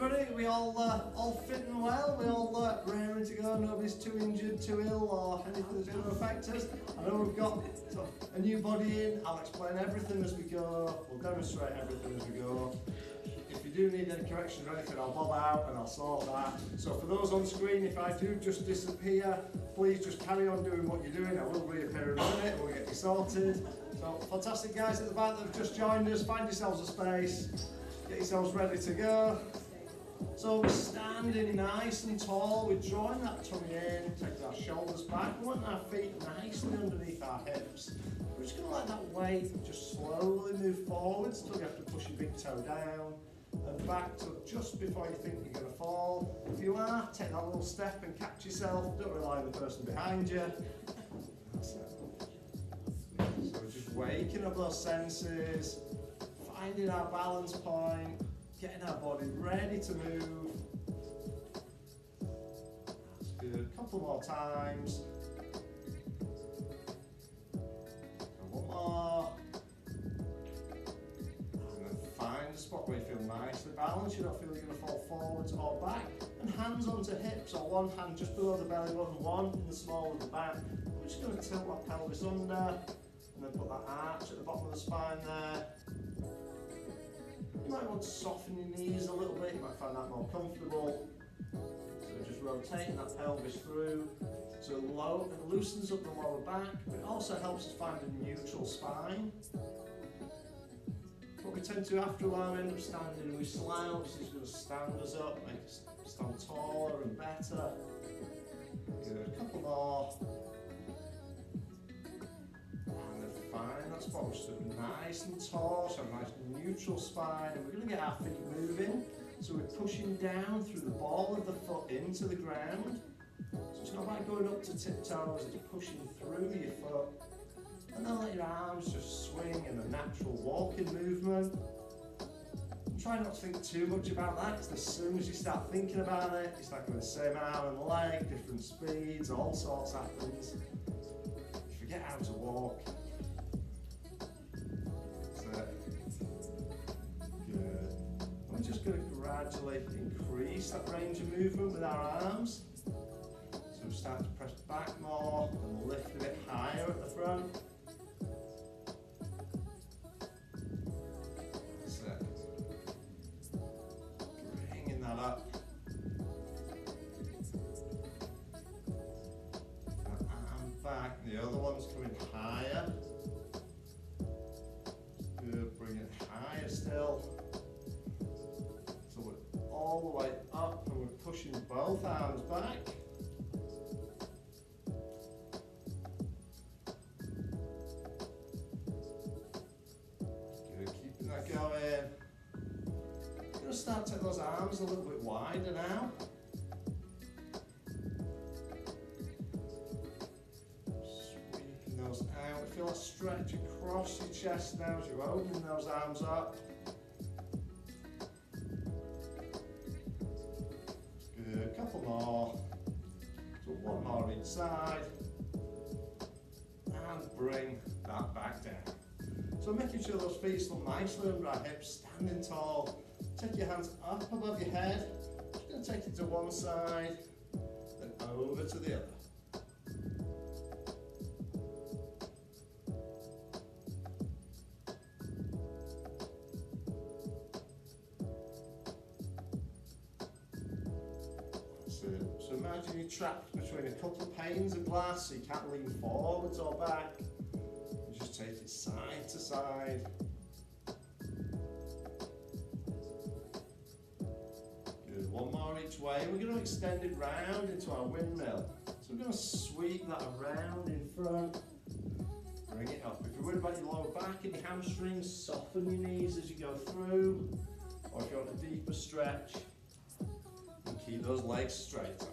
everybody? We all fit and well? We all raring to go? Nobody's too injured, too ill, or anything that's going to affect us? I know we've got a new body in. I'll explain everything as we go. We'll demonstrate everything as we go. If you do need any corrections or anything, I'll bob out and I'll sort that. So for those on screen, if I do just disappear, please just carry on doing what you're doing. I will reappear in a minute. We'll get you sorted. So fantastic guys at the back that have just joined us. Find yourselves a space. Get yourselves ready to go. So we're standing nice and tall, we're drawing that tummy in, taking our shoulders back, we want our feet nicely underneath our hips. We're just going to let that weight just slowly move forwards until you have to push your big toe down and back to just before you think you're going to fall. If you are, take that little step and catch yourself, don't rely on the person behind you. That's it. So we're just waking up those senses, finding our balance point, getting our body ready to move. That's good. A couple more times. And one more. And then find a spot where you feel nicely balanced. You don't feel you're going to fall forwards or back. And hands onto hips, or one hand just below the belly button, one in the small of the back. We're just going to tilt our pelvis under, and then put that arch at the bottom of the spine there. You might want to soften your knees a little bit, you might find that more comfortable. So just rotating that pelvis through. So it loosens up the lower back, but it also helps us find a neutral spine. What we tend to do after a while, we end up standing, we slouch, this is going to stand us up, make us stand taller and better. Good, a couple more. Find that spot, we're stood nice and tall, so a nice neutral spine, and we're going to get our feet moving. So we're pushing down through the ball of the foot into the ground. So it's not about going up to tiptoes, it's pushing through your foot. And then let your arms just swing in a natural walking movement. And try not to think too much about that, because as soon as you start thinking about it, it's like with the same arm and leg, different speeds, all sorts happens. You forget how to walk. Good. We're just going to gradually increase that range of movement with our arms. So we start to press back more and lift a bit higher at the front. That's it. Bringing that up. And back. The other one's coming higher. Good, bring it higher still. So we're all the way up and we're pushing both arms back. Good, keeping that going. We're going to start to take those arms a little bit wider now. Out. Feel that stretch across your chest now as you're opening those arms up. Good, a couple more. So one more each side. And bring that back down. So making sure those feet still nicely under our hips, standing tall. Take your hands up above your head. Just going to take it to one side, then over to the other. So imagine you're trapped between a couple of panes of glass, so you can't lean forwards or back. You just take it side to side. Good, one more each way. We're going to extend it round into our windmill. So we're going to sweep that around in front. Bring it up. If you're worried about your lower back and your hamstrings, soften your knees as you go through. Or if you want a deeper stretch, keep those legs straighter.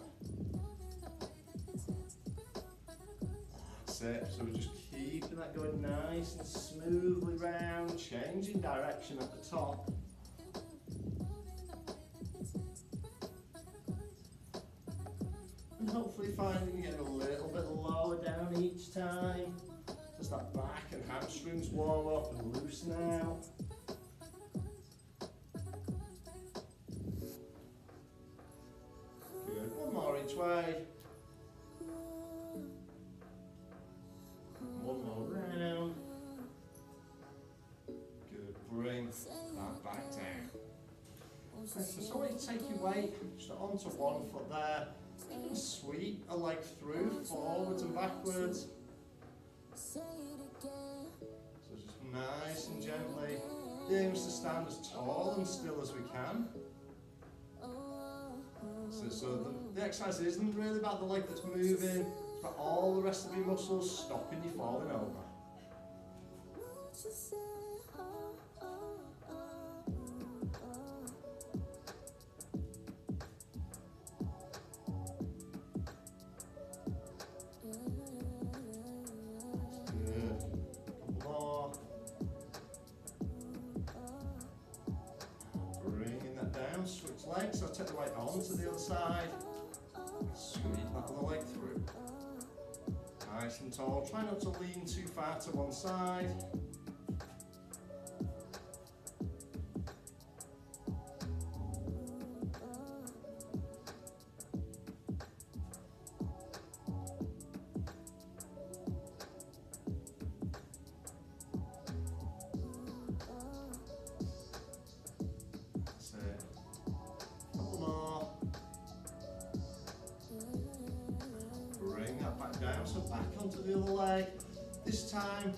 That's it. So we're just keeping that going nice and smoothly round, changing direction at the top. And hopefully finding you get a little bit lower down each time. Just that back and hamstrings warm up and loosen out. way. One more round. Good, bring that back down. So when you take your weight just onto one foot there, you can sweep a leg through, forwards and backwards. So just nice and gently. The aim is to stand as tall and still as we can. So the exercise isn't really about the leg that's moving, it's about all the rest of your muscles stopping you falling over. Switch legs, so take the weight onto the other side, sweep that other leg through. Nice and tall, try not to lean too far to one side. Down, so back onto the other leg. This time,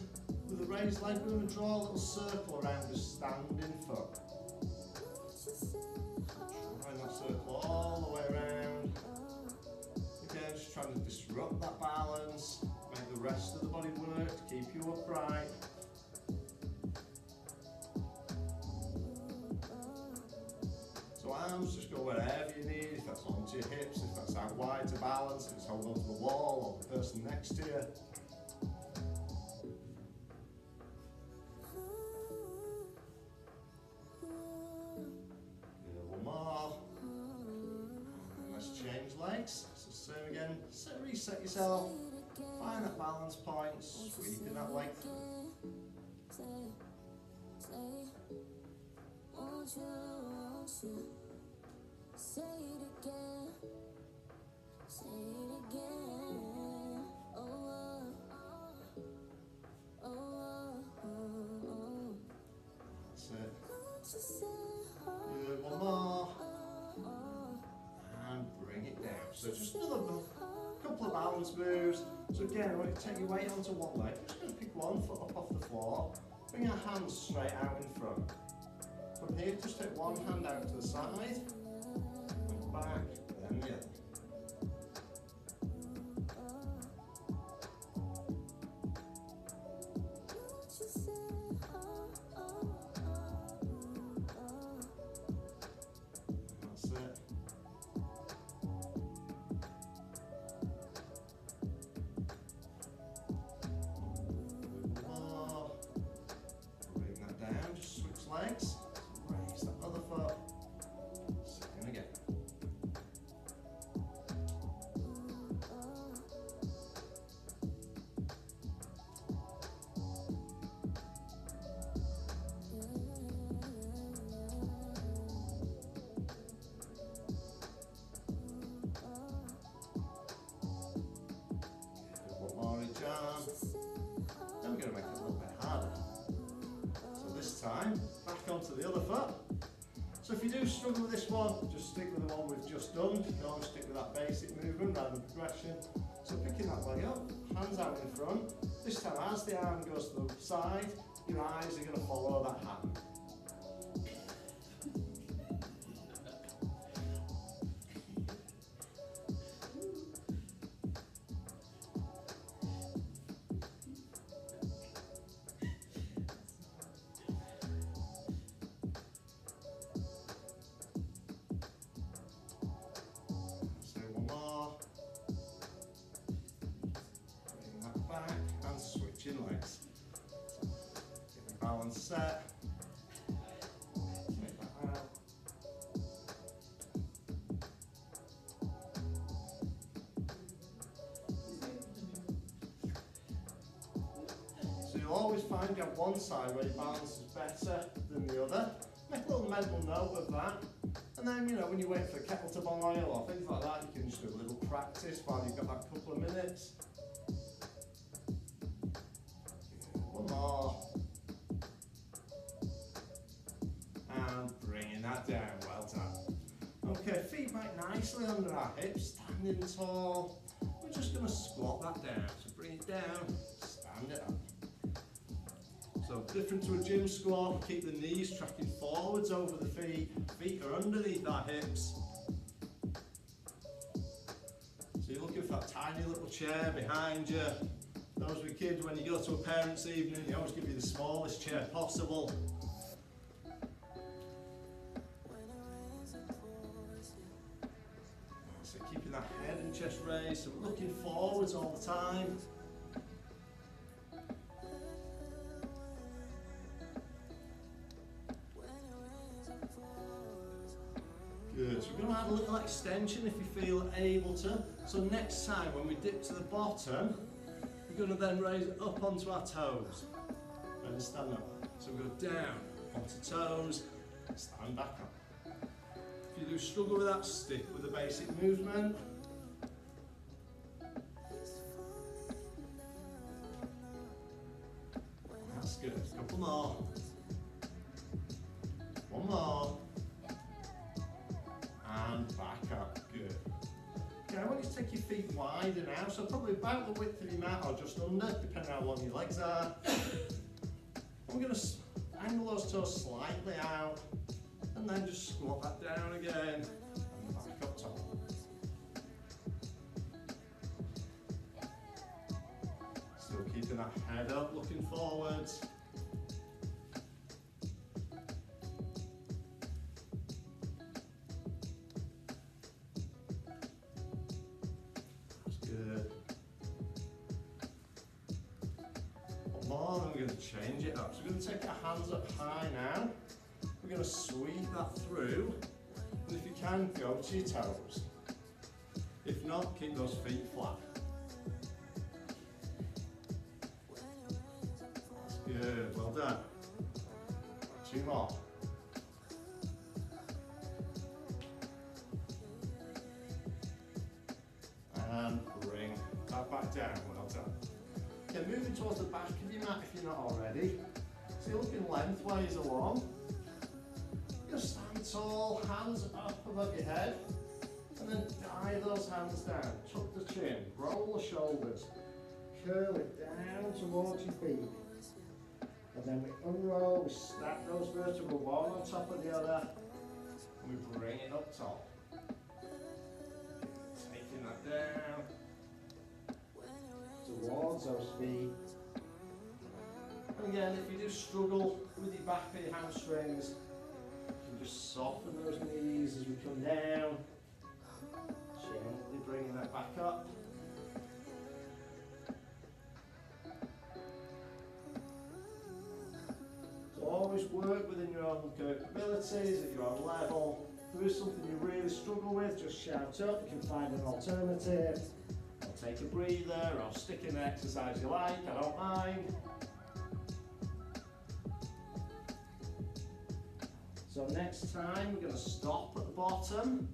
with the raised leg, we're going to draw a little circle around the standing foot. Drawing that circle all the way around. Again, just trying to disrupt that balance, make the rest of the body work to keep you upright. So arms just go wherever you need, if that's onto your hips, if that's out wide to balance, if it's hold onto the wall or the person next to you. One more. Let's change legs. So same again, reset yourself, find that balance point, sweeping that leg through. Say it again, say it again. Oh, oh, oh, oh. That's it. Good, one more. And bring it down. So just another couple of balance moves. So again, when you take your weight onto one leg, we're just going to pick one foot up off the floor. Bring our hands straight out in front. From here, just take one hand out to the side. Back, then the other. That's it. More. Bring that down, just switch legs. Raise that other foot. Second again. Then we're going to make it a little bit harder. So this time, back onto the other foot. So if you do struggle with this one, just stick with the one we've just done. You can always stick with that basic movement rather than progression. So picking that leg up, hands out in front. This time as the arm goes to the side, your eyes are going to follow that hand. Switching legs. Get the balance set. Take that out. So you'll always find you have one side where your balance is better than the other. Make a little mental note of that. And then, you know, when you wait for the kettle to boil or things like that, you can just do a little practice while you've got that couple of minutes. One more. And bringing that down, well done. Okay, feet back nicely under our hips, standing tall. We're just going to squat that down. So bring it down, stand it up. So different to a gym squat, keep the knees tracking forwards over the feet. Feet are underneath our hips. So you're looking for that tiny little chair behind you. Those with kids, when you go to a parents' evening, they always give you the smallest chair possible. So keeping that head and chest raised, so we're looking forwards all the time. Good, so we're going to add a little extension if you feel able to. So next time when we dip to the bottom, we're going to then raise it up onto our toes and stand up. So we go down onto toes, stand back up. If you do struggle with that, stick with the basic movement. That's good, a couple more. One more. And back up, good. Okay, I want you to take your feet wider now, so probably about the width of your mat or just under, depending on how long your legs are. I'm going to angle those toes slightly out, and then just squat that down again, and back up top. Still keeping that head up, looking forwards. We're going to change it up. So we're going to take our hands up high now. We're going to sweep that through. And if you can, go to your toes. If not, keep those feet flat. That's good, well done. Two more. And bring that back down, well done. Okay, moving towards the back of your mat if you're not already. So you're looking lengthways along. You're going to stand tall, hands up above your head, and then dive those hands down. Tuck the chin, roll the shoulders, curl it down towards your feet. And then we unroll, we stack those vertebrae one on top of the other, and we bring it up top. Taking that down towards those feet. And again, if you do struggle with your back or your hamstrings, you can just soften those knees as we come down, gently bringing that back up. So always work within your own capabilities, at your own level. If there is something you really struggle with, just shout up, you can find an alternative. Or take a breather, or stick in the exercise you like, I don't mind. So next time we're going to stop at the bottom.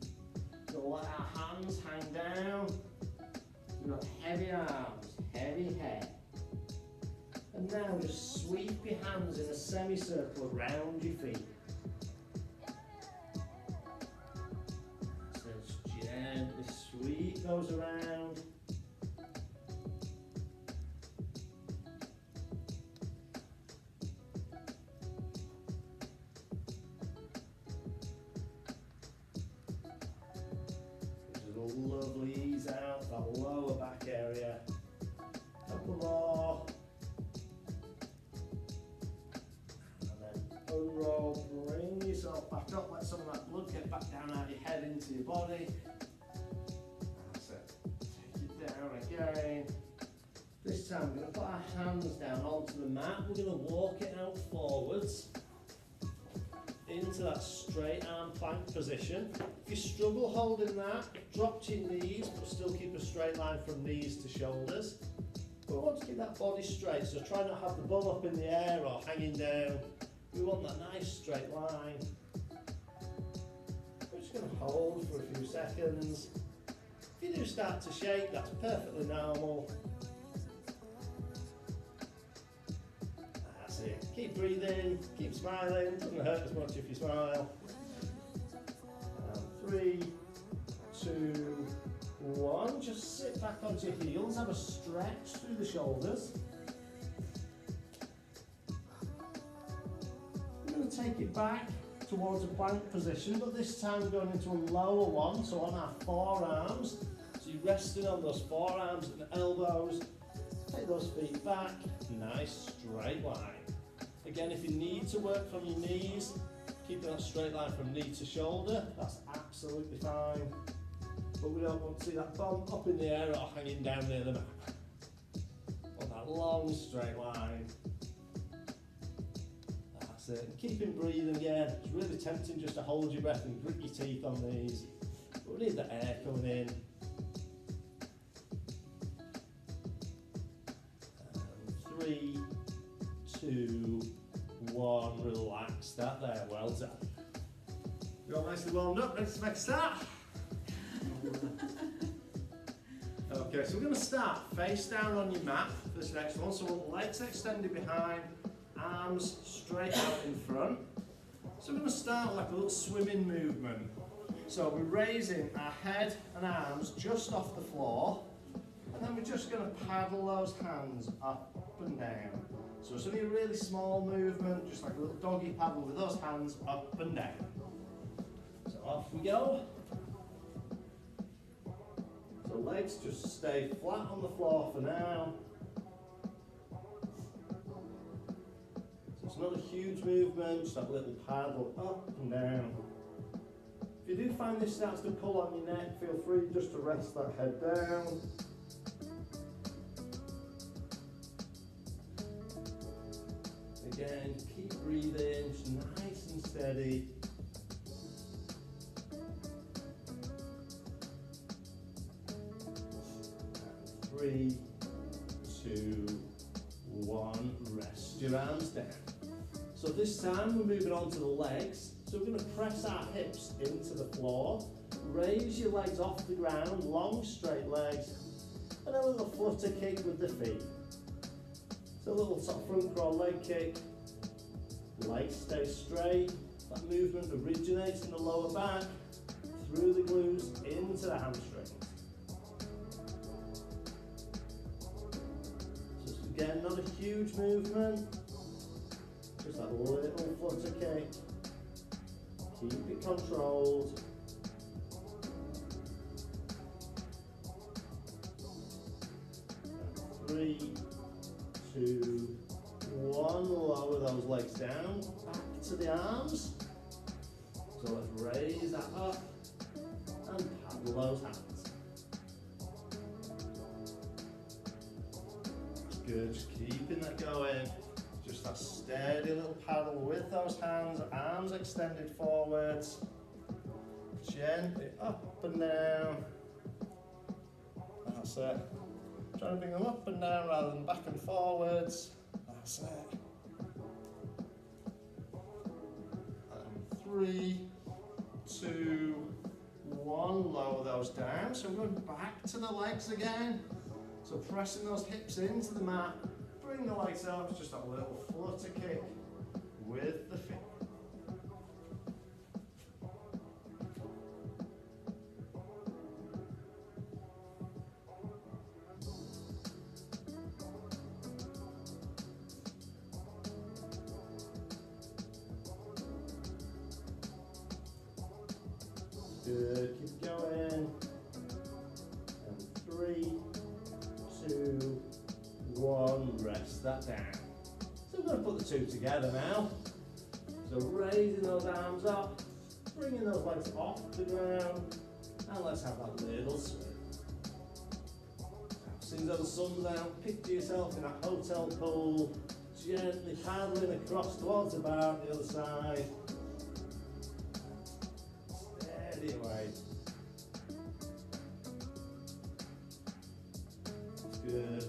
We'll let our hands hang down. We've got heavy arms, heavy head. And now just sweep your hands in a semicircle around your feet. So just gently sweep those around. Lovely ease out that lower back area. Couple more. And then unroll, bring yourself back up, let some of that blood get back down out your head into your body. That's it. Take it down again. This time we're going to put our hands down onto the mat. We're going to walk it out forwards into that straight arm plank position. If you struggle holding that, drop to your knees, but still keep a straight line from knees to shoulders. But we want to keep that body straight, so try not to have the bum up in the air or hanging down. We want that nice straight line. We're hold for a few seconds. If you do start to shake, that's perfectly normal. That's it. Keep breathing, keep smiling. Doesn't hurt as much if you smile. 3, 2, 1. Just sit back onto your heels. Have a stretch through the shoulders. I'm going to take it back towards a plank position, but this time we're going into a lower one, so on our forearms. So you're resting on those forearms and elbows. Take those feet back, nice straight line. Again, if you need to work from your knees, keeping that straight line from knee to shoulder, that's absolutely fine. But we don't want to see that bum up in the air or hanging down near the mat. Want that long straight line. That's it. And keeping breathing again. It's really tempting just to hold your breath and grit your teeth on these. But we need the air coming in. 3, 2, 1. Relax that there. Well done. You're all nicely warmed up. Ready to make a start? Okay, so we're going to start face down on your mat for this next one. So legs extended behind, arms straight out in front. So we're going to start like a little swimming movement. So we're raising our head and arms just off the floor, and then we're just going to paddle those hands up and down. So it's only a really small movement, just like a little doggy paddle with those hands up and down. So off we go. So legs just stay flat on the floor for now. So it's not a huge movement, just that little paddle up and down. If you do find this starts to pull on your neck, feel free just to rest that head down. Again, keep breathing, just nice and steady. 3, 2, 1, rest your arms down. So this time we're moving on to the legs. So we're going to press our hips into the floor, raise your legs off the ground, long straight legs, and a little flutter kick with the feet. So a little top front crawl leg kick, legs stay straight, that movement originates in the lower back, through the glutes, into the hamstrings. Again, not a huge movement, just that little flutter kick. Keep it controlled. And 3, 2, 1. Lower those legs down, back to the arms. So let's raise that up and paddle those hands. Good, just keeping that going. Just that steady little paddle with those hands, arms extended forwards. Gently up and down. That's it. Trying to bring them up and down rather than back and forwards. That's it. And 3, 2, 1. Lower those down. So we're going back to the legs again. So pressing those hips into the mat, bring the legs up, it's just that little flutter kick with the feet. Good, keep going. And 3, 2, 1, rest that down. So we're going to put the two together now. So raising those arms up, bringing those legs off the ground, and let's have that little swing. As soon as the sun's out, picture yourself in a hotel pool, gently paddling across towards the bar on the other side. Steady away. Good.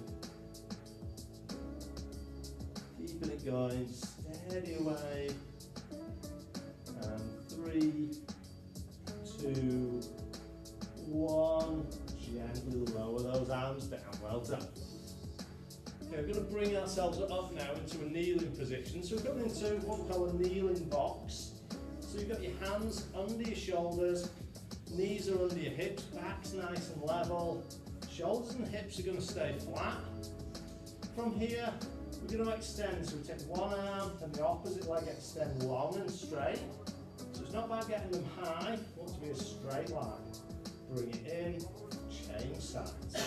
Keeping it going, steady away. And 3, 2, we're going to bring ourselves up now into a kneeling position. So we're coming into what we call a kneeling box. So you've got your hands under your shoulders, knees are under your hips, back's nice and level, shoulders and hips are going to stay flat. From here, we're going to extend, so we take one arm and the opposite leg extend long and straight. So it's not about getting them high, it wants to be a straight line. Bring it in, change sides.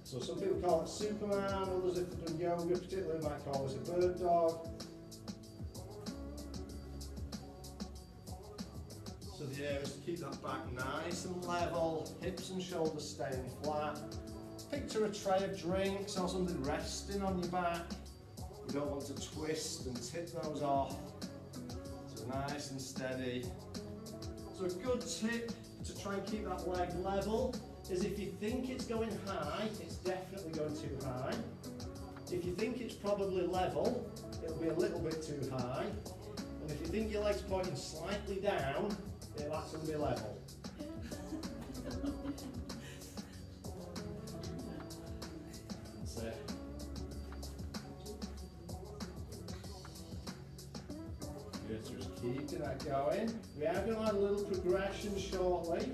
So some people call it Superman, others if they're doing yoga particularly might call this a bird dog. So the aim is to keep that back nice and level, hips and shoulders staying flat. Picture a tray of drinks or something resting on your back. You don't want to twist and tip those off. So nice and steady. So a good tip to try and keep that leg level is if you think it's going high, it's definitely going too high. If you think it's probably level, it'll be a little bit too high. And if you think your leg's pointing slightly down, it'll actually be level. That's it. Good, so just keeping that going. We are going to add a little progression shortly.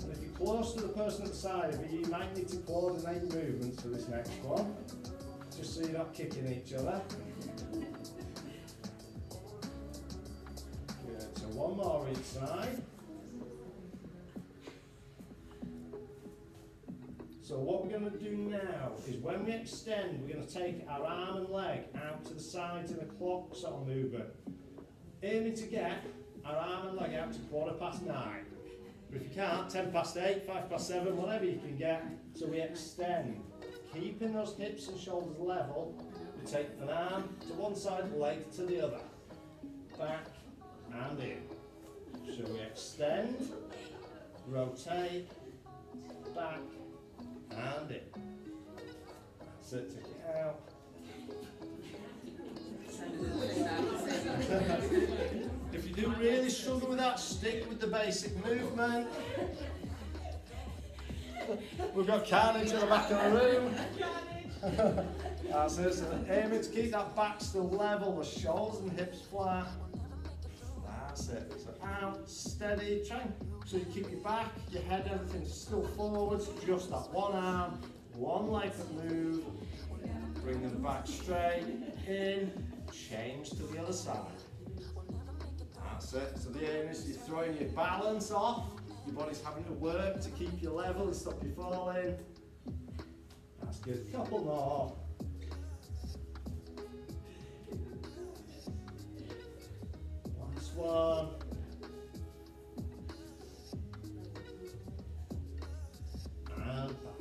And if you're close to the person at the side of you, you might need to coordinate your movements for this next one, just so you're not kicking each other. Good, so one more each side. So what we're going to do now is when we extend, we're going to take our arm and leg out to the sides in a clock sort of movement. Aiming to get our arm and leg out to 9:15. But if you can't, 8:10, 7:05, whatever you can get. So we extend, keeping those hips and shoulders level. We take an arm to one side, leg to the other. Back and in. So we extend, rotate, back and in. That's it, take it out. If you do really struggle with that, stick with the basic movement. We've got carnage in the back of the room. That's it, so aiming to keep that back still level, the shoulders and hips flat. That's it, so out, steady, try and, so you keep your back, your head, everything's still forwards, just that one arm, one leg that move, bringing the back straight, in, change to the other side. That's it, so the aim is you're throwing your balance off, your body's having to work to keep you level and stop you falling. That's good, couple more. Last one. And back.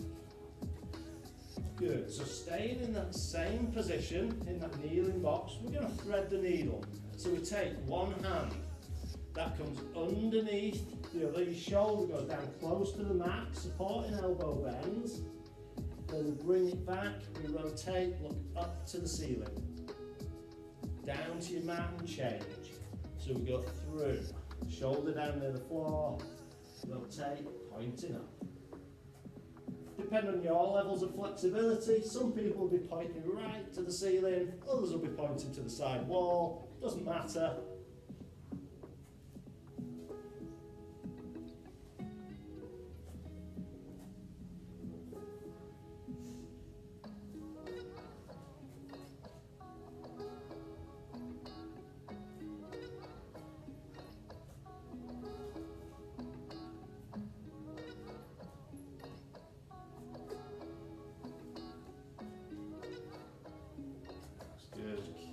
Good, so staying in that same position, in that kneeling box, we're going to thread the needle. So we take one hand, that comes underneath the other, your shoulder goes down close to the mat, supporting elbow bends. Then we bring it back, we rotate, look up to the ceiling. Down to your mat and change. So we go through, shoulder down near the floor, rotate, pointing up. Depending on your levels of flexibility, some people will be pointing right to the ceiling, others will be pointing to the side wall, doesn't matter.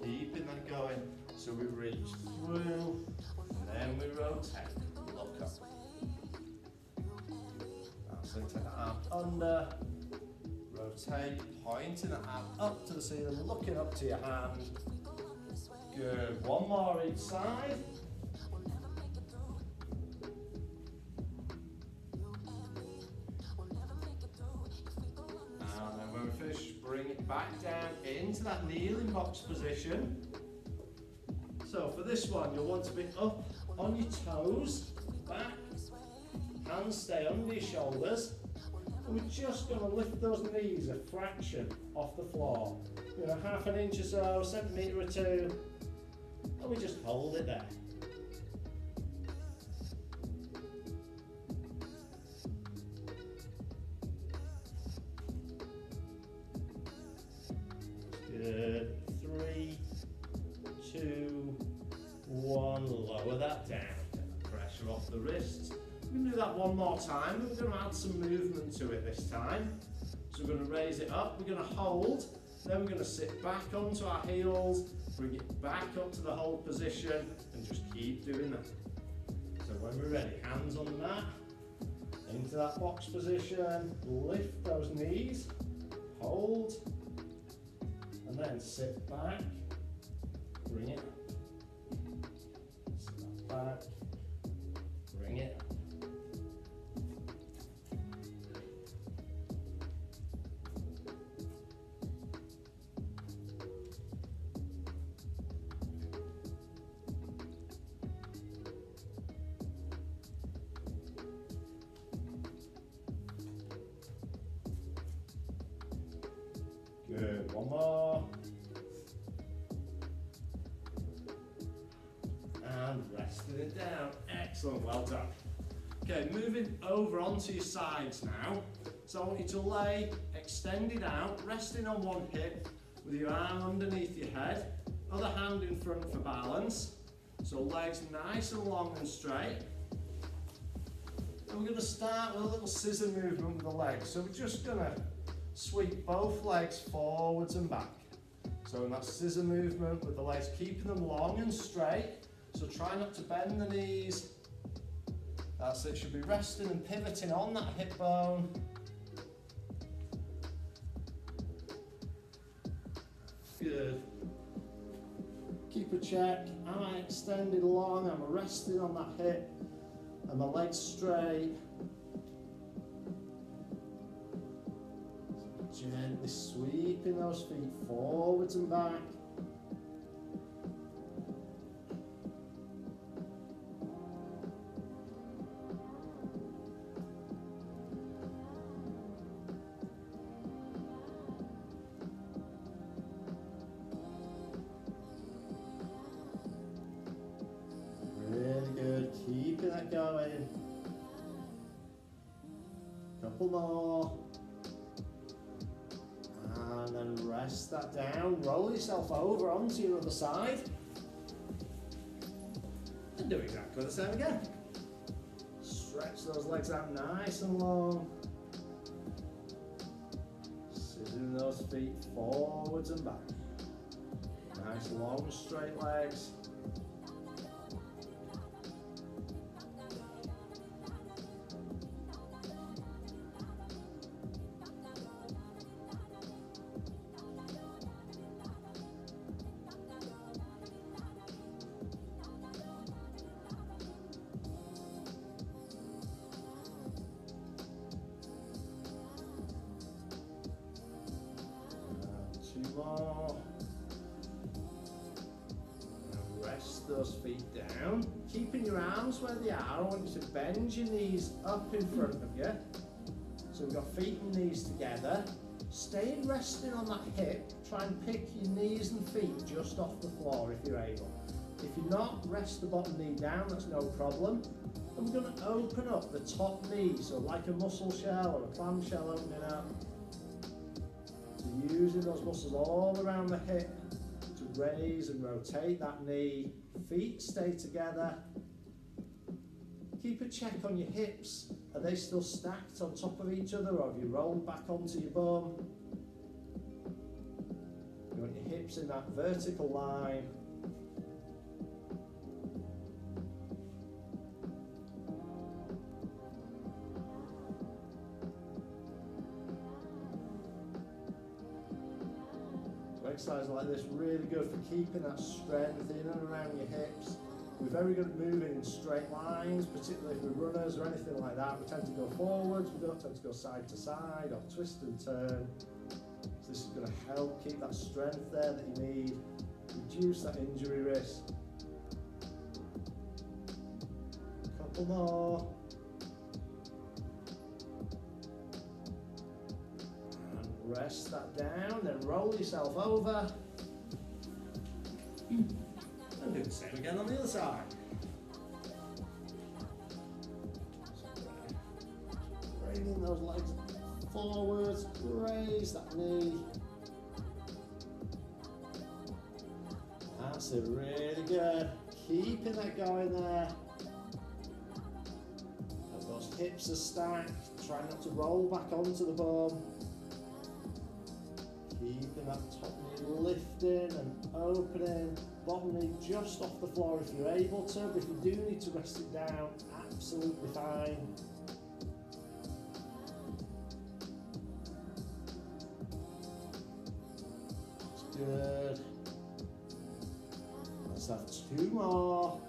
Keeping that going, so we reach through, and then we rotate, look up. So take the arm under, rotate, pointing the arm up to the ceiling, looking up to your hand. Good, one more each side. And then when we finish, bring it back down into that kneeling box position. So for this one, you'll want to be up on your toes, back, hands stay under your shoulders, And we're just going to lift those knees a fraction off the floor. You know, half an inch or so, centimetre or two, and we just hold it there. Good. 3, 2, 1. Lower that down. Get the pressure off the wrists. We're going to do that one more time. We're going to add some movement to it this time. So we're going to raise it up. We're going to hold. Then we're going to sit back onto our heels. Bring it back up to the hold position and just keep doing that. So when we're ready, hands on the mat, into that box position, lift those knees, hold, and then sit back, bring it up. Sit back, bring it up. Good, one more. And resting it down. Excellent, well done. Okay, moving over onto your sides now. So I want you to lay extended out, resting on one hip with your arm underneath your head, other hand in front for balance. So legs nice and long and straight. And we're going to start with a little scissor movement with the legs. So we're just going to sweep both legs forwards and back. So in that scissor movement with the legs, keeping them long and straight. So try not to bend the knees. That's it, should be resting and pivoting on that hip bone. Good. Keep a check. Am I extended long? Am I resting on that hip? Are my legs straight? Gently sweeping those feet forwards and back. Really good, keeping that going. Couple more. And then rest that down, roll yourself over onto your other side. And do exactly the same again. Stretch those legs out nice and long. Sitting those feet forwards and back. Nice long straight legs. More. And rest those feet down. Keeping your arms where they are, I want you to bend your knees up in front of you. So we've got feet and knees together. Staying resting on that hip, try and pick your knees and feet just off the floor if you're able. If you're not, rest the bottom knee down, that's no problem. And we're going to open up the top knee, so like a mussel shell or a clamshell opening up. Using those muscles all around the hip to raise and rotate that knee. Feet stay together. Keep a check on your hips. Are they still stacked on top of each other, or have you rolled back onto your bum? You want your hips in that vertical line. Exercise like this really good for keeping that strength in and around your hips. We're very good at moving in straight lines, particularly if we're runners or anything like that. We tend to go forwards, we don't tend to go side to side or twist and turn. So this is going to help keep that strength there that you need, reduce that injury risk. Couple more. Rest that down, then roll yourself over. And do the same again on the other side. Bringing those legs forwards, raise that knee. That's it, really good. Keeping that going there. And those hips are stacked. Try not to roll back onto the bum. Keeping that top knee lifting and opening. Bottom knee just off the floor if you're able to, but if you do need to rest it down, absolutely fine. That's good. Let's have 2 more.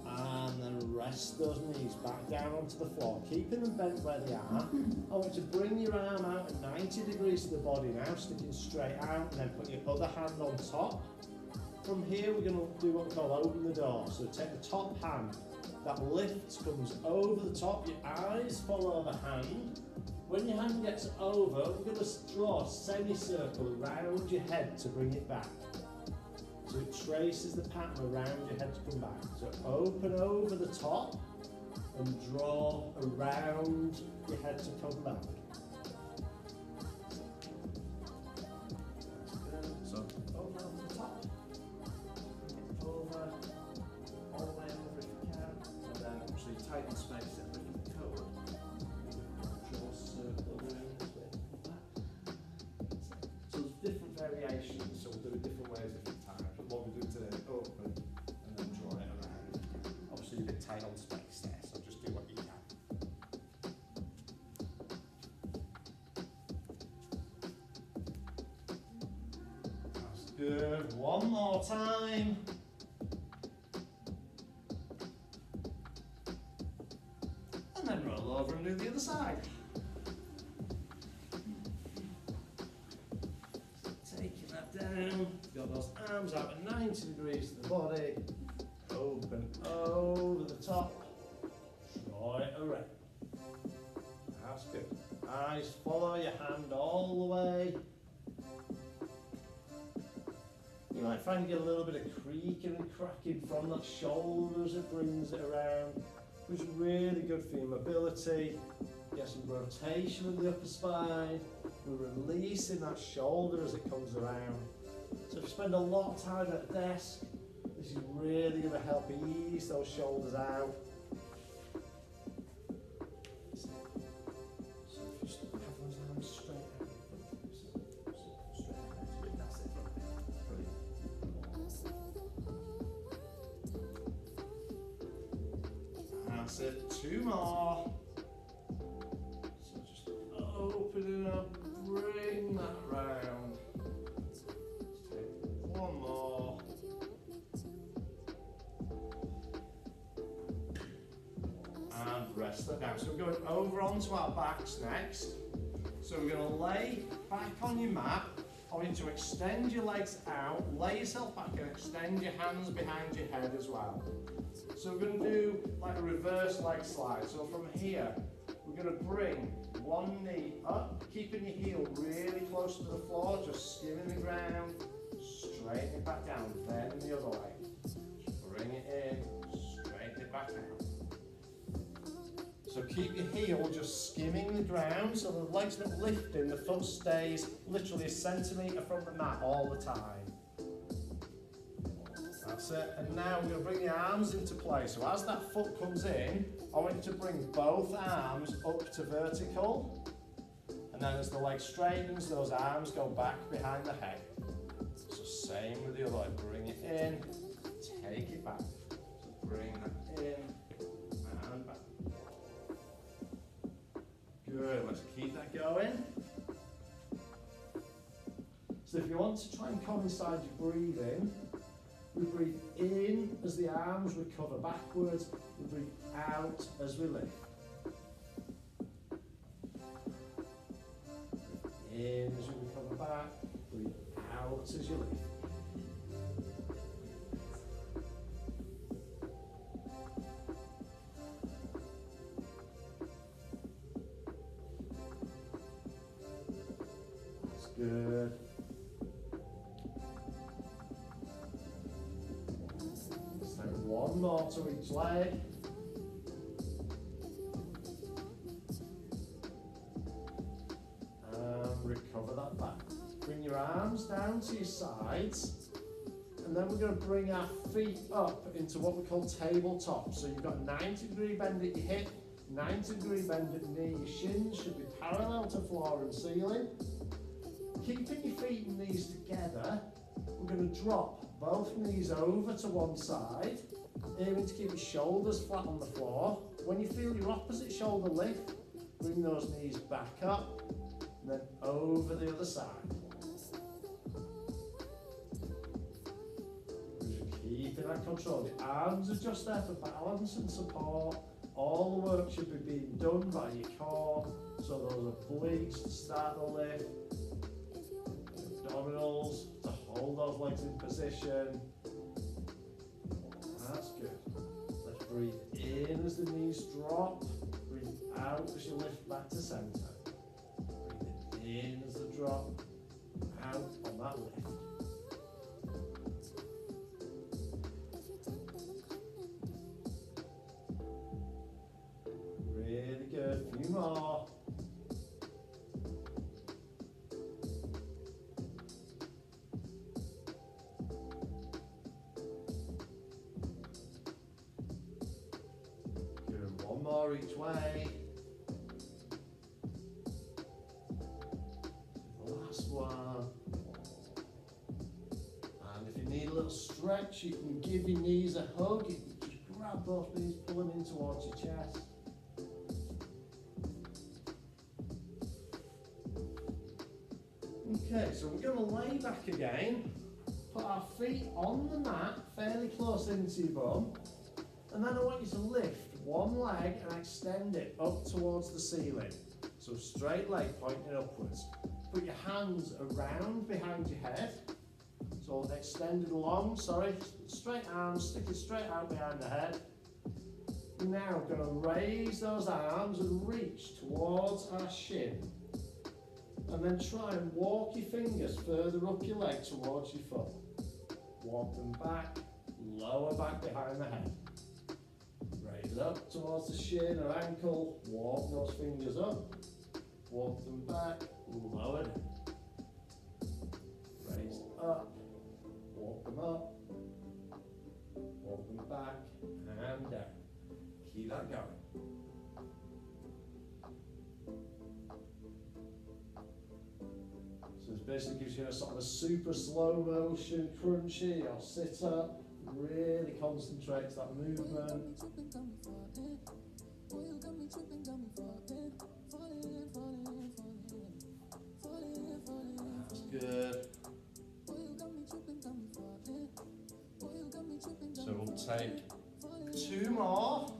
And then rest those knees back down onto the floor, keeping them bent where they are. I want you to bring your arm out at 90 degrees to the body now, sticking straight out, and then put your other hand on top. From here, we're going to do what we call open the door. So take the top hand, that lift comes over the top, your eyes follow the hand. When your hand gets over, we're going to draw a semicircle around your head to bring it back. So it traces the pattern around your head to come back. So open over the top and draw around your head to come back. So over the top, over, all the way over if you can, and then actually tighten space and bring it forward. Draw a circle around the back. So there's different variations, so we'll do it different ways different times. What we do today, open and then draw it around. Obviously you're a bit tight on space there, so just do what you can. That's good. One more time. And then roll over and do the other side. Taking that down. Got those arms out at 90 degrees to the body. Open over the top. Draw it around. That's good. Eyes follow your hand all the way. You might find you get a little bit of creaking and cracking from that shoulder as it brings it around, which is really good for your mobility. Get some rotation of the upper spine. We're releasing that shoulder as it comes around. So if you spend a lot of time at the desk, this is really going to help ease those shoulders out. So if you just have those arms straight out, straight out, that's it. Brilliant. That's it. 2 more. So just open it up, bring that round. One more. And rest that down. So we're going over onto our backs next. So we're going to lay back on your mat. I want you to extend your legs out, lay yourself back and extend your hands behind your head as well. So we're going to do like a reverse leg slide. So from here, we're going to bring one knee up, keeping your heel really close to the floor, just skimming the ground. Straighten it back down, then the other way. Bring it in, straighten it back down. So keep your heel just skimming the ground so the leg's not lifting, the foot stays literally a centimetre from the mat all the time. That's it. And now we're going to bring the arms into play. So as that foot comes in, I want you to bring both arms up to vertical. And then as the leg straightens, those arms go back behind the head. So same with the other leg. Bring it in, take it back. So bring that in and back. Good, let's keep that going. So if you want to try and coincide your breathing, we breathe in as the arms recover backwards, we breathe out as we lift. In as you recover back, breathe out as you lift. good. So one more to each leg. And recover that back. Bring your arms down to your sides. And then we're going to bring our feet up into what we call tabletop. So you've got a 90-degree bend at your hip, 90-degree bend at the knee. Your shins should be parallel to floor and ceiling. Keeping your feet and knees together, we're going to drop both knees over to one side, aiming to keep your shoulders flat on the floor. When you feel your opposite shoulder lift, bring those knees back up, and then over the other side. Keeping that control. The arms are just there for balance and support. All the work should be being done by your core. So those obliques to start the lift, abdominals to hold those legs in position. That's good. Let's breathe in as the knees drop. Breathe out as you lift back to center. Breathe in as the drop, out on that lift. Really good. A few more. Good. One more each way. The last one. And if you need a little stretch, you can give your knees a hug. You can just grab both knees, pull them in towards your chest. Okay, so we're going to lay back again, put our feet on the mat, fairly close into your bum, and then I want you to lift one leg and extend it up towards the ceiling. So straight leg pointing upwards. Put your hands around behind your head, so extended long, straight arms, stick it straight out behind the head. We're now going to raise those arms and reach towards our shin. And then try and walk your fingers further up your leg towards your foot. Walk them back, lower back behind the head. Raise it up towards the shin or ankle, walk those fingers up. Walk them back, lower them. Raise up, walk them up. Walk them back and down. Keep that going. So this basically gives you a sort of a super slow motion crunchy or sit up. Really concentrates that movement. That's good. So we'll take two more.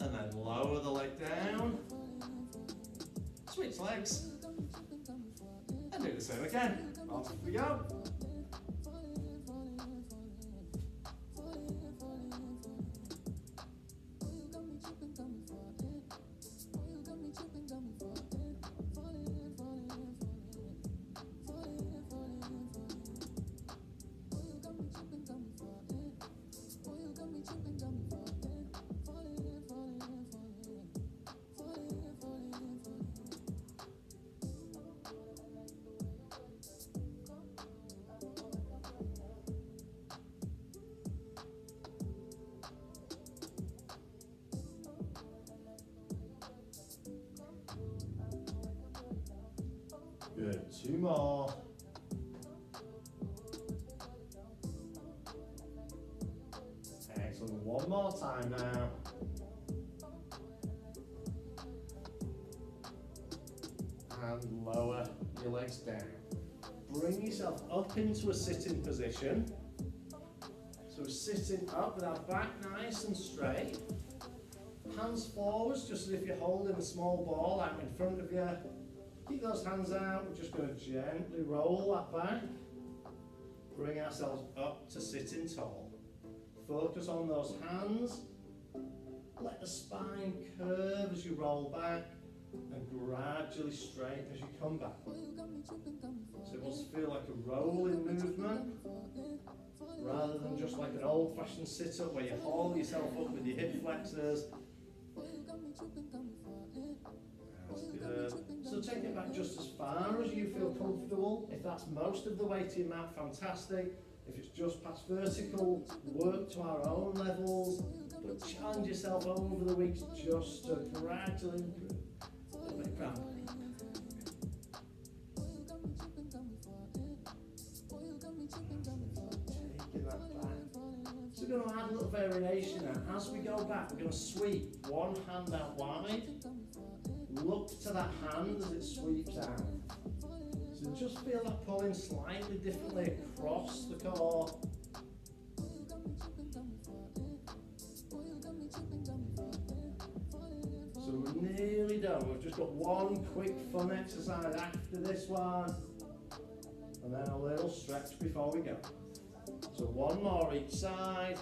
And then lower the leg down. Switch legs. And do the same again. Off we go. Good, two more. Excellent, one more time now. And lower your legs down. Bring yourself up into a sitting position. So we're sitting up with our back nice and straight. Hands forwards, just as if you're holding a small ball out in front of you. Keep those hands out. We're just going to gently roll that back. Bring ourselves up to sitting tall. focus on those hands. Let the spine curve as you roll back and gradually straighten as you come back. So it must feel like a rolling movement rather than just like an old-fashioned sit-up where you haul yourself up with your hip flexors. That's good. So take it back just as far as you feel comfortable. If that's most of the way to your mat, fantastic. If it's just past vertical, work to our own levels, but challenge yourself over the weeks just to gradually improve. A little bit grounded. Taking that back. So we're going to add a little variation now. As we go back, we're going to sweep one hand out wide. Look to that hand as it sweeps out. So just feel that pulling slightly differently across the core. So we're nearly done. We've just got one quick fun exercise after this one. And then a little stretch before we go. So one more each side.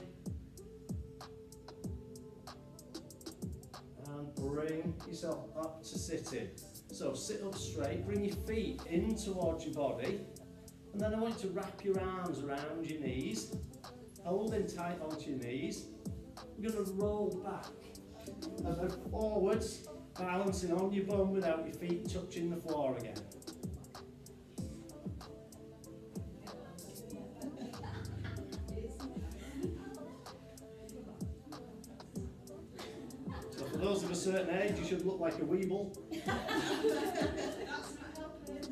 And bring yourself up to sitting. So sit up straight, bring your feet in towards your body, and then I want you to wrap your arms around your knees, holding tight onto your knees. We're going to roll back and then forwards, balancing on your bum without your feet touching the floor again. For those of a certain age, you should look like a weeble. That's not helping.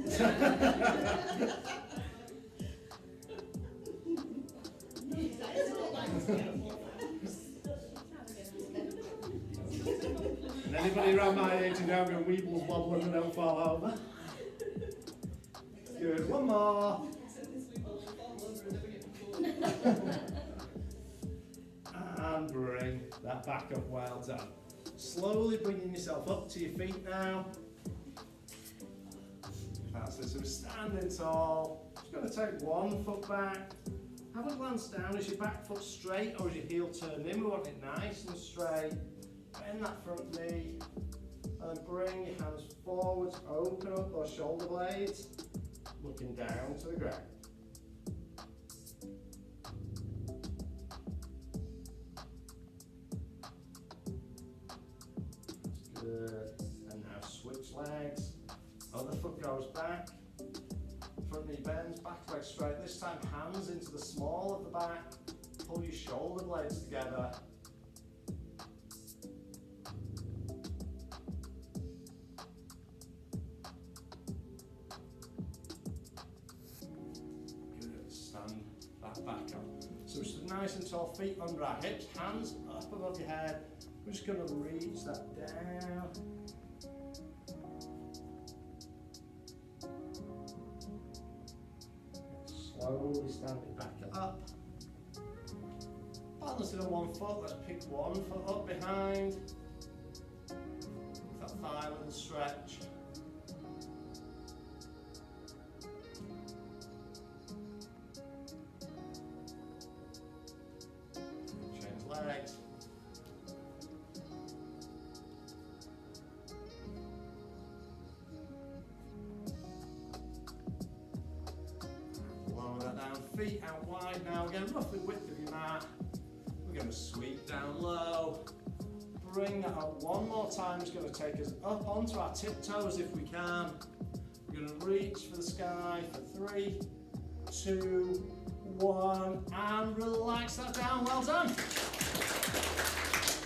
And anybody around my age who now going weebles wobbling and don't fall over. Good, one more. And bring that back up, well done. Slowly bringing yourself up to your feet now. That's it, so we're standing tall. Just going to take one foot back. Have a glance down. Is your back foot straight or is your heel turned in? We want it nice and straight. Bend that front knee. And then bring your hands forwards. Open up those shoulder blades. Looking down to the ground. Good. And now switch legs. Other foot goes back. Front knee bends, back leg straight. This time hands into the small of the back. Pull your shoulder blades together. Good. Stand that back up. So we're stood nice and tall, feet under our hips, hands up above your head. We're just going to reach that down. Slowly stand it back up. Balance it on one foot. Let's pick one foot up behind. With that thigh little stretch. Change legs. Feet out wide now, again roughly width of your mat. We're going to sweep down low. Bring that up one more time. It's going to take us up onto our tiptoes if we can. We're going to reach for the sky for 3, 2, 1 and relax that down. Well done.